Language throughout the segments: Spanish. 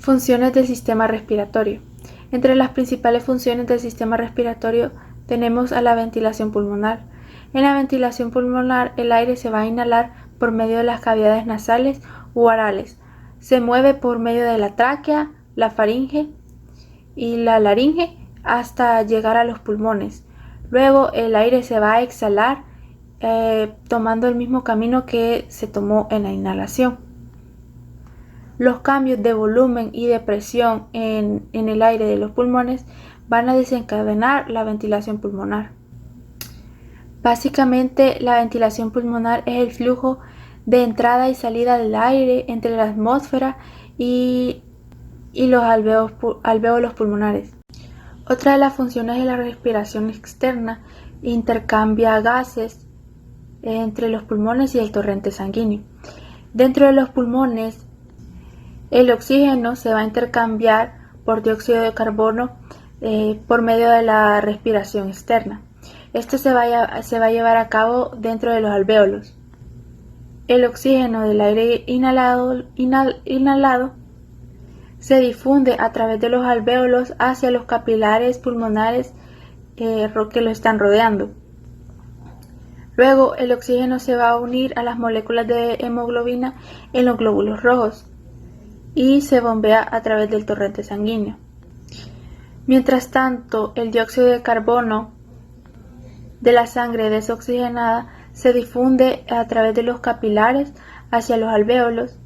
Funciones del sistema respiratorio. Entre las principales funciones del sistema respiratorio tenemos a la ventilación pulmonar. En la ventilación pulmonar, el aire se va a inhalar por medio de las cavidades nasales u orales. Se mueve por medio de la tráquea, la faringe y la laringe hasta llegar a los pulmones. Luego el aire se va a exhalar tomando el mismo camino que se tomó en la inhalación. Los cambios de volumen y de presión en el aire de los pulmones van a desencadenar la ventilación pulmonar. Básicamente, la ventilación pulmonar es el flujo de entrada y salida del aire entre la atmósfera y los alvéolos pulmonares. Otra de las funciones de la respiración externa intercambia gases entre los pulmones y el torrente sanguíneo. Dentro de los pulmones, el oxígeno se va a intercambiar por dióxido de carbono por medio de la respiración externa. Esto se va a llevar a cabo dentro de los alvéolos. El oxígeno del aire inhalado se difunde a través de los alvéolos hacia los capilares pulmonares que lo están rodeando. Luego, el oxígeno se va a unir a las moléculas de hemoglobina en los glóbulos rojos y se bombea a través del torrente sanguíneo. Mientras tanto, el dióxido de carbono de la sangre desoxigenada se difunde a través de los capilares hacia los alvéolos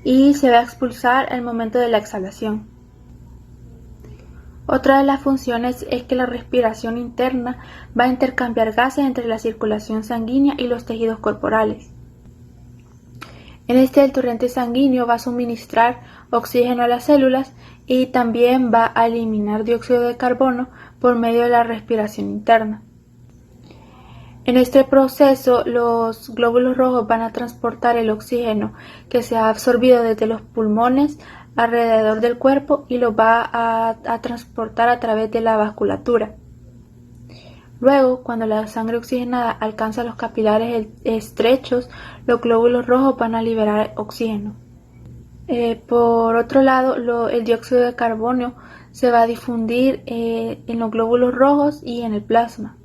y se va a expulsar al momento de la exhalación. Otra de las funciones es que la respiración interna va a intercambiar gases entre la circulación sanguínea y los tejidos corporales. El torrente sanguíneo va a suministrar oxígeno a las células y también va a eliminar dióxido de carbono por medio de la respiración interna. En este proceso, los glóbulos rojos van a transportar el oxígeno que se ha absorbido desde los pulmones alrededor del cuerpo y lo va a transportar a través de la vasculatura. Luego, cuando la sangre oxigenada alcanza los capilares estrechos, los glóbulos rojos van a liberar oxígeno. Por otro lado, el dióxido de carbono se va a difundir en los glóbulos rojos y en el plasma.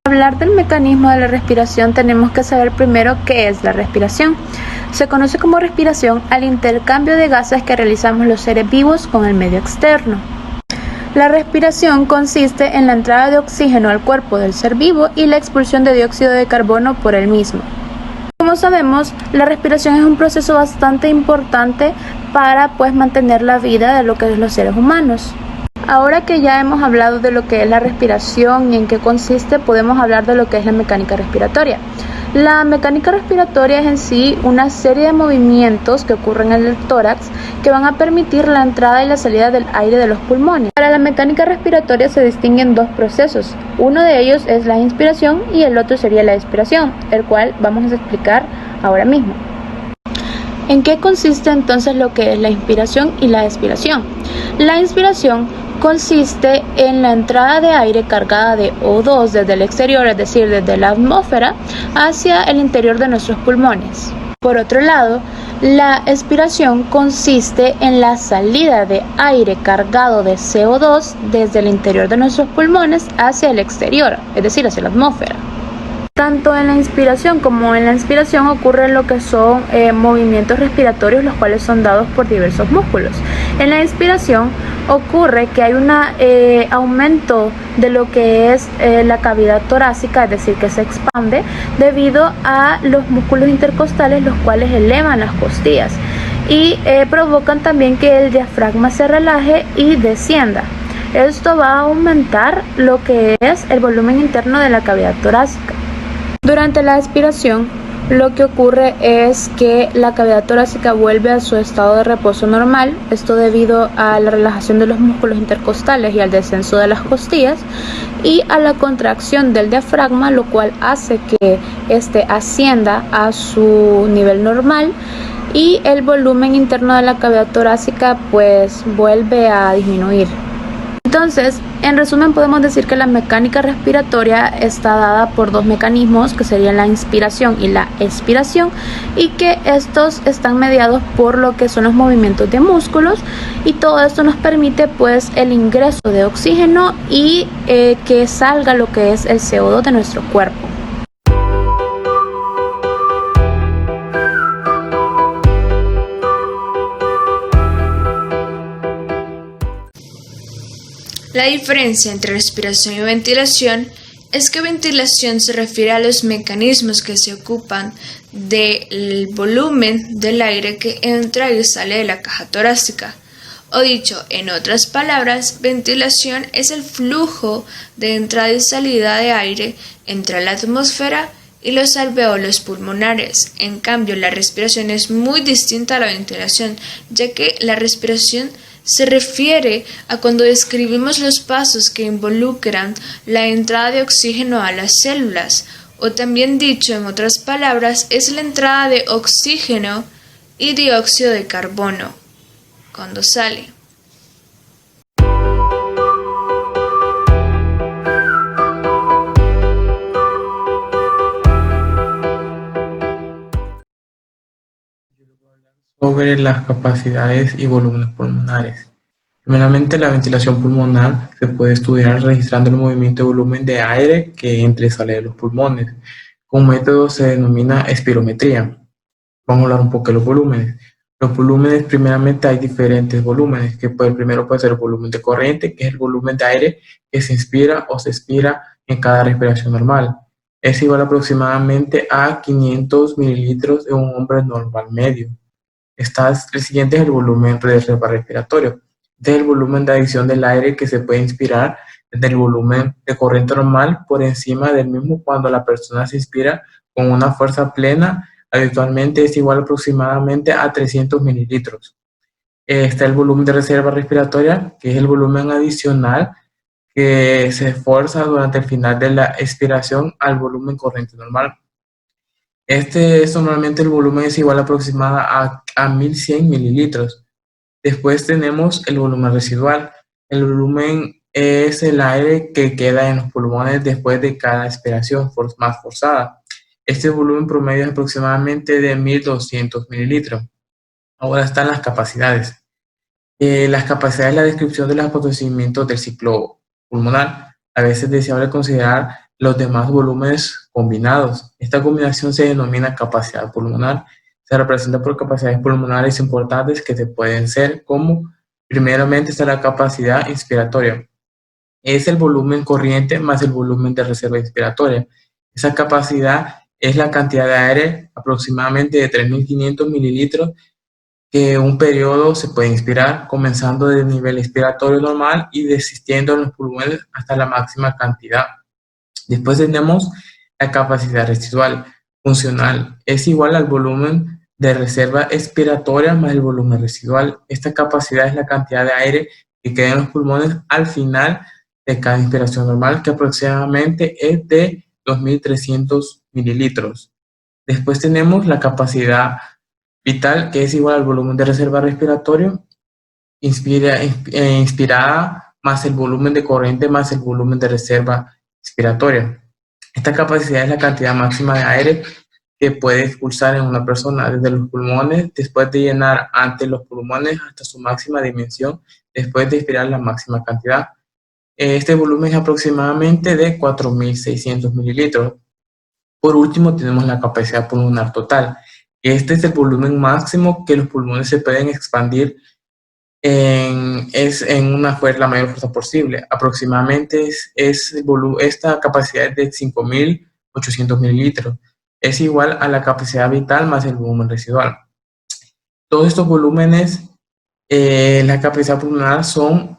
Para hablar del mecanismo de la respiración tenemos que saber primero qué es la respiración. Se conoce como respiración al intercambio de gases que realizamos los seres vivos con el medio externo. La respiración consiste en la entrada de oxígeno al cuerpo del ser vivo y la expulsión de dióxido de carbono por el mismo. Como sabemos, la respiración es un proceso bastante importante para mantener la vida de lo que es los seres humanos. Ahora que ya hemos hablado de lo que es la respiración y en qué consiste, podemos hablar de lo que es la mecánica respiratoria. La mecánica respiratoria es en sí una serie de movimientos que ocurren en el tórax que van a permitir la entrada y la salida del aire de los pulmones. Para la mecánica respiratoria se distinguen dos procesos. Uno de ellos es la inspiración y el otro sería la expiración, el cual vamos a explicar ahora mismo. ¿En qué consiste entonces lo que es la inspiración y la expiración? La inspiración consiste en la entrada de aire cargada de O2 desde el exterior, es decir, desde la atmósfera, hacia el interior de nuestros pulmones. Por otro lado, la expiración consiste en la salida de aire cargado de CO2 desde el interior de nuestros pulmones hacia el exterior, es decir, hacia la atmósfera. Tanto en la inspiración como en la expiración ocurren lo que son movimientos respiratorios, los cuales son dados por diversos músculos. En la inspiración ocurre que hay un aumento de lo que es la cavidad torácica, es decir, que se expande debido a los músculos intercostales, los cuales elevan las costillas y provocan también que el diafragma se relaje y descienda. Esto va a aumentar lo que es el volumen interno de la cavidad torácica. Durante la expiración, lo que ocurre es que la cavidad torácica vuelve a su estado de reposo normal, esto debido a la relajación de los músculos intercostales y al descenso de las costillas y a la contracción del diafragma, lo cual hace que éste ascienda a su nivel normal y el volumen interno de la cavidad torácica vuelve a disminuir. Entonces, en resumen, podemos decir que la mecánica respiratoria está dada por dos mecanismos, que serían la inspiración y la expiración, y que estos están mediados por lo que son los movimientos de músculos, y todo esto nos permite pues el ingreso de oxígeno y que salga lo que es el CO2 de nuestro cuerpo. La diferencia entre respiración y ventilación es que ventilación se refiere a los mecanismos que se ocupan del volumen del aire que entra y sale de la caja torácica. O dicho en otras palabras, ventilación es el flujo de entrada y salida de aire entre la atmósfera y los alvéolos pulmonares. En cambio, la respiración es muy distinta a la ventilación, ya que la respiración se refiere a cuando describimos los pasos que involucran la entrada de oxígeno a las células, o también dicho en otras palabras, es la entrada de oxígeno y dióxido de carbono cuando sale. Sobre las capacidades y volúmenes pulmonares. Primeramente, la ventilación pulmonar se puede estudiar registrando el movimiento de volumen de aire que entra y sale de los pulmones. Como método se denomina espirometría. Vamos a hablar un poco de los volúmenes. Los volúmenes, primeramente, hay diferentes volúmenes, que el primero puede ser el volumen de corriente, que es el volumen de aire que se inspira o se expira en cada respiración normal. Es igual aproximadamente a 500 mililitros de un hombre normal medio. El siguiente es el volumen de reserva respiratorio. Este es el volumen de adición del aire que se puede inspirar desde el volumen de corriente normal por encima del mismo cuando la persona se inspira con una fuerza plena. Habitualmente es igual aproximadamente a 300 mililitros. Está el volumen de reserva respiratoria, que es el volumen adicional que se esfuerza durante el final de la expiración al volumen corriente normal. Normalmente el volumen es igual aproximada a 1100 mililitros. Después tenemos el volumen residual. El volumen es el aire que queda en los pulmones después de cada expiración más forzada. Este volumen promedio es aproximadamente de 1200 mililitros. Ahora están las capacidades. Las capacidades, la descripción de los acontecimientos del ciclo pulmonar. A veces es deseable considerar los demás volúmenes combinados. Esta combinación se denomina capacidad pulmonar. Se representa por capacidades pulmonares importantes que se pueden ser como, primeramente, está la capacidad inspiratoria. Es el volumen corriente más el volumen de reserva inspiratoria. Esa capacidad es la cantidad de aire, aproximadamente de 3.500 mililitros, que un periodo se puede inspirar, comenzando del nivel expiratorio normal y desistiendo en los pulmones hasta la máxima cantidad. Después tenemos la capacidad residual funcional. Es igual al volumen de reserva expiratoria más el volumen residual. Esta capacidad es la cantidad de aire que queda en los pulmones al final de cada inspiración normal, que aproximadamente es de 2.300 mililitros. Después tenemos la capacidad vital, que es igual al volumen de reserva respiratorio inspirada más el volumen de corriente más el volumen de reserva expiratoria. Esta capacidad es la cantidad máxima de aire que puede expulsar en una persona desde los pulmones después de llenar ante los pulmones hasta su máxima dimensión después de expirar la máxima cantidad. Este volumen es aproximadamente de 4.600 mililitros. Por último, tenemos la capacidad pulmonar total. Este es el volumen máximo que los pulmones se pueden expandir en la mayor fuerza posible. Aproximadamente esta capacidad es de 5.800 mililitros. Es igual a la capacidad vital más el volumen residual. Todos estos volúmenes, la capacidad pulmonar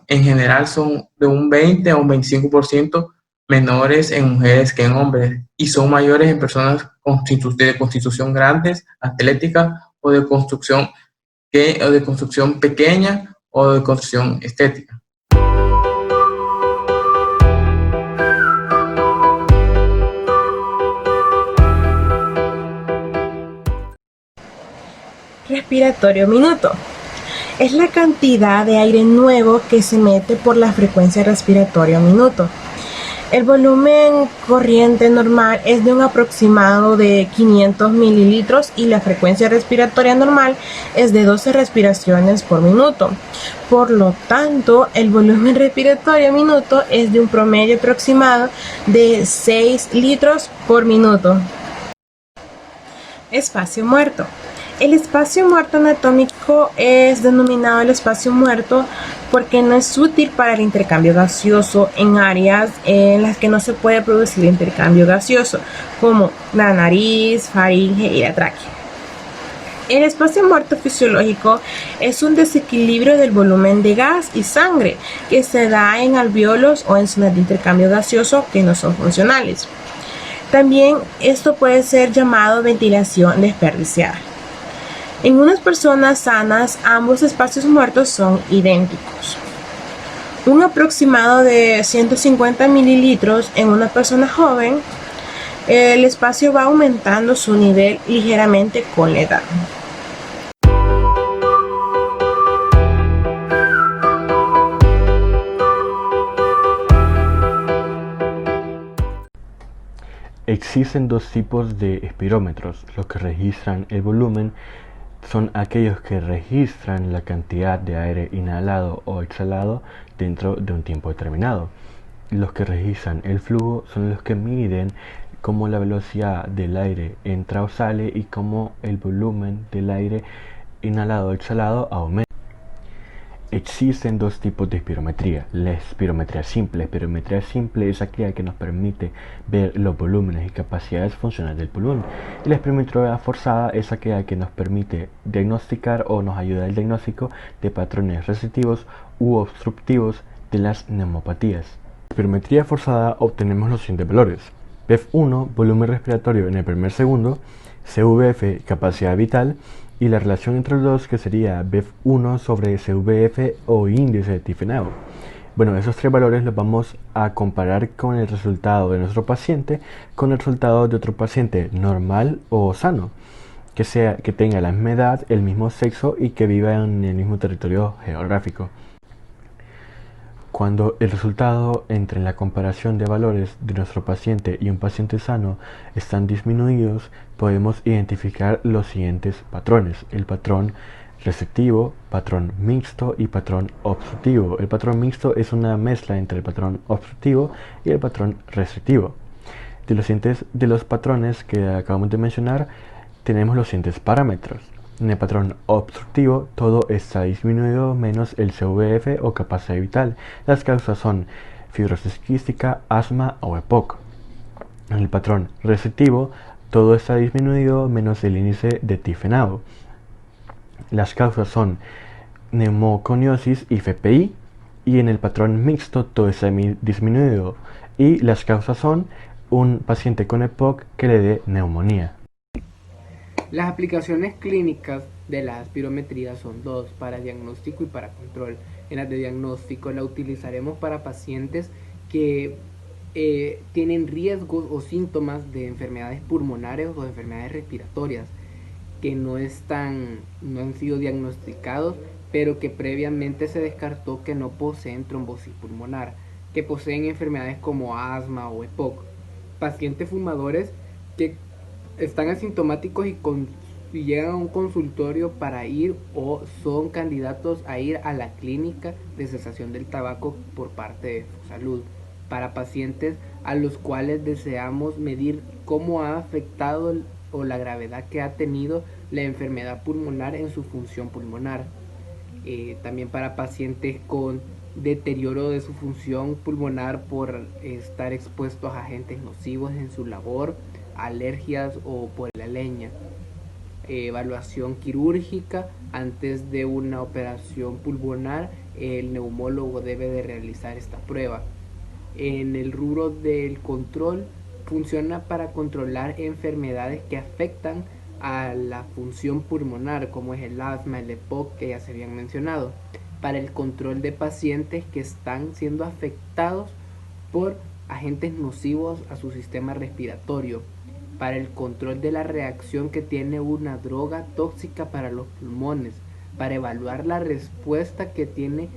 en general son de un 20 a un 25% menores en mujeres que en hombres y son mayores en personas de constitución grandes, atléticas o de construcción pequeña o de construcción estética. Respiratorio minuto. Es la cantidad de aire nuevo que se mete por la frecuencia respiratoria al minuto. El volumen corriente normal es de un aproximado de 500 mililitros y la frecuencia respiratoria normal es de 12 respiraciones por minuto. Por lo tanto, el volumen respiratorio minuto es de un promedio aproximado de 6 litros por minuto. Espacio muerto. El espacio muerto anatómico es denominado el espacio muerto porque no es útil para el intercambio gaseoso en áreas en las que no se puede producir intercambio gaseoso, como la nariz, faringe y la tráquea. El espacio muerto fisiológico es un desequilibrio del volumen de gas y sangre que se da en alvéolos o en zonas de intercambio gaseoso que no son funcionales. También esto puede ser llamado ventilación desperdiciada. En unas personas sanas, ambos espacios muertos son idénticos. Un aproximado de 150 mililitros en una persona joven, el espacio va aumentando su nivel ligeramente con la edad. Existen dos tipos de espirómetros. Los que registran el volumen son aquellos que registran la cantidad de aire inhalado o exhalado dentro de un tiempo determinado. Los que registran el flujo son los que miden cómo la velocidad del aire entra o sale y cómo el volumen del aire inhalado o exhalado aumenta. Existen dos tipos de espirometría. La espirometría simple. La espirometría simple es aquella que nos permite ver los volúmenes y capacidades funcionales del pulmón. Y la espirometría forzada es aquella que nos permite diagnosticar o nos ayuda al diagnóstico de patrones restrictivos u obstructivos de las neumopatías. En la espirometría forzada obtenemos los siguientes valores: BEF1, volumen respiratorio en el primer segundo; CVF, capacidad vital; y la relación entre los dos, que sería BEF1 sobre CVF o índice de Tifenau. Bueno, esos tres valores los vamos a comparar con el resultado de nuestro paciente con el resultado de otro paciente normal o sano, que tenga la misma edad, el mismo sexo y que viva en el mismo territorio geográfico. Cuando el resultado entre la comparación de valores de nuestro paciente y un paciente sano están disminuidos, podemos identificar los siguientes patrones: el patrón restrictivo, patrón mixto y patrón obstructivo. El patrón mixto es una mezcla entre el patrón obstructivo y el patrón restrictivo. De los patrones que acabamos de mencionar, tenemos los siguientes parámetros. En el patrón obstructivo, todo está disminuido menos el CVF o capacidad vital. Las causas son fibrosis quística, asma o EPOC. En el patrón restrictivo, todo está disminuido menos el índice de Tifenau. Las causas son neumoconiosis y FPI. Y en el patrón mixto, todo está disminuido. Y las causas son un paciente con EPOC que le dé neumonía. Las aplicaciones clínicas de la espirometría son dos: para diagnóstico y para control. En las de diagnóstico la utilizaremos para pacientes que tienen riesgos o síntomas de enfermedades pulmonares o de enfermedades respiratorias que no han sido diagnosticados, pero que previamente se descartó que no poseen trombosis pulmonar, que poseen enfermedades como asma o EPOC. Pacientes fumadores que están asintomáticos y llegan a un consultorio para ir o son candidatos a ir a la clínica de cesación del tabaco por parte de salud. Para pacientes a los cuales deseamos medir cómo ha afectado o la gravedad que ha tenido la enfermedad pulmonar en su función pulmonar. También para pacientes con deterioro de su función pulmonar por estar expuestos a agentes nocivos en su labor, alergias o por la leña. Evaluación quirúrgica: antes de una operación pulmonar, el neumólogo debe de realizar esta prueba. En el rubro del control, funciona para controlar enfermedades que afectan a la función pulmonar, como es el asma, el EPOC, que ya se habían mencionado. Para el control de pacientes que están siendo afectados por agentes nocivos a su sistema respiratorio. Para el control de la reacción que tiene una droga tóxica para los pulmones. para evaluar la respuesta que tiene,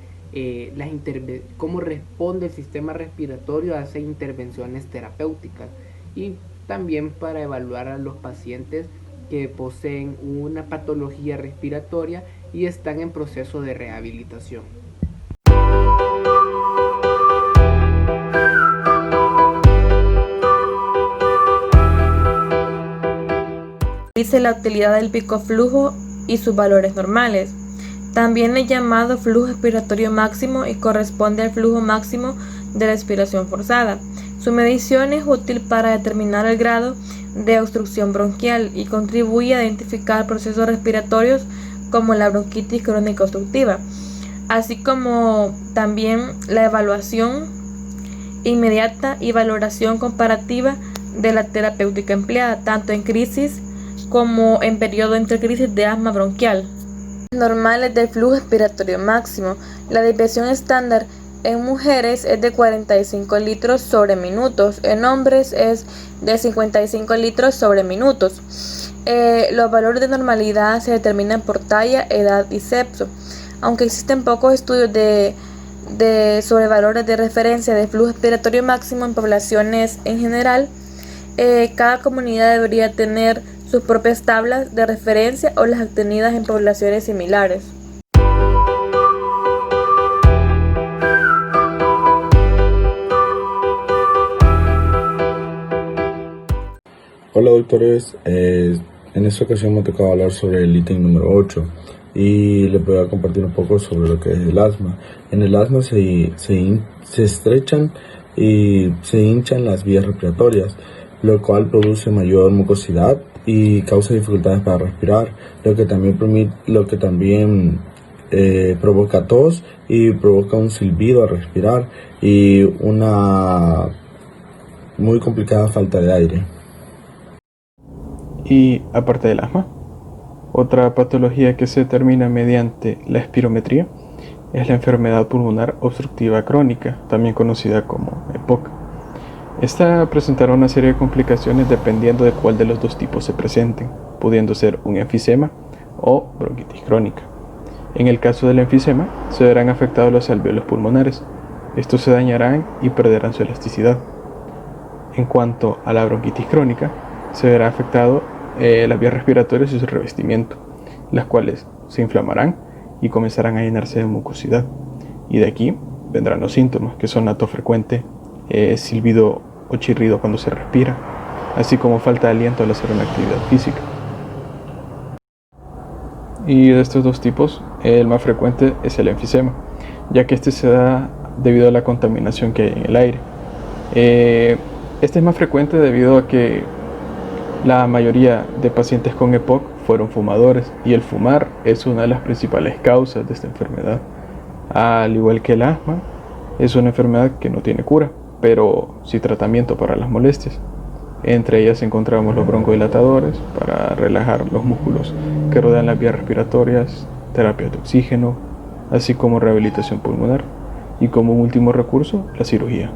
cómo responde el sistema respiratorio a esas intervenciones terapéuticas, y también para evaluar a los pacientes que poseen una patología respiratoria y están en proceso de rehabilitación. Dice la utilidad del picoflujo y sus valores normales. También es llamado flujo expiratorio máximo y corresponde al flujo máximo de la expiración forzada. Su medición es útil para determinar el grado de obstrucción bronquial y contribuye a identificar procesos respiratorios como la bronquitis crónica obstructiva, así como también la evaluación inmediata y valoración comparativa de la terapéutica empleada, tanto en crisis como en periodo entre crisis de asma bronquial. Normales del flujo expiratorio máximo. La desviación estándar en mujeres es de 45 litros sobre minutos, en hombres es de 55 litros sobre minutos. Los valores de normalidad se determinan por talla, edad y sexo. Aunque existen pocos estudios sobre valores de referencia de flujo expiratorio máximo en poblaciones en general, cada comunidad debería tener sus propias tablas de referencia o las obtenidas en poblaciones similares. Hola doctores, en esta ocasión me tocaba hablar sobre el ítem número 8 y les voy a compartir un poco sobre lo que es el asma. En el asma se estrechan y se hinchan las vías respiratorias, lo cual produce mayor mucosidad y causa dificultades para respirar, lo que también provoca tos y provoca un silbido al respirar y una muy complicada falta de aire. Y aparte del asma, otra patología que se determina mediante la espirometría es la enfermedad pulmonar obstructiva crónica, también conocida como EPOC. Esta presentará una serie de complicaciones dependiendo de cuál de los dos tipos se presenten, pudiendo ser un enfisema o bronquitis crónica. En el caso del enfisema, se verán afectados los alvéolos pulmonares. Estos se dañarán y perderán su elasticidad. En cuanto a la bronquitis crónica, se verá afectado las vías respiratorias y su revestimiento, las cuales se inflamarán y comenzarán a llenarse de mucosidad. Y de aquí vendrán los síntomas, que son la tos frecuente, silbido o chirrido cuando se respira, así como falta de aliento al hacer una actividad física. Y de estos dos tipos, el más frecuente es el enfisema, ya que este se da debido a la contaminación que hay en el aire. Este es más frecuente debido a que la mayoría de pacientes con EPOC fueron fumadores, y el fumar es una de las principales causas de esta enfermedad. Al igual que el asma, es una enfermedad que no tiene cura, pero sí tratamiento para las molestias. Entre ellas encontramos los broncodilatadores para relajar los músculos que rodean las vías respiratorias, terapia de oxígeno, así como rehabilitación pulmonar, y como último recurso, la cirugía.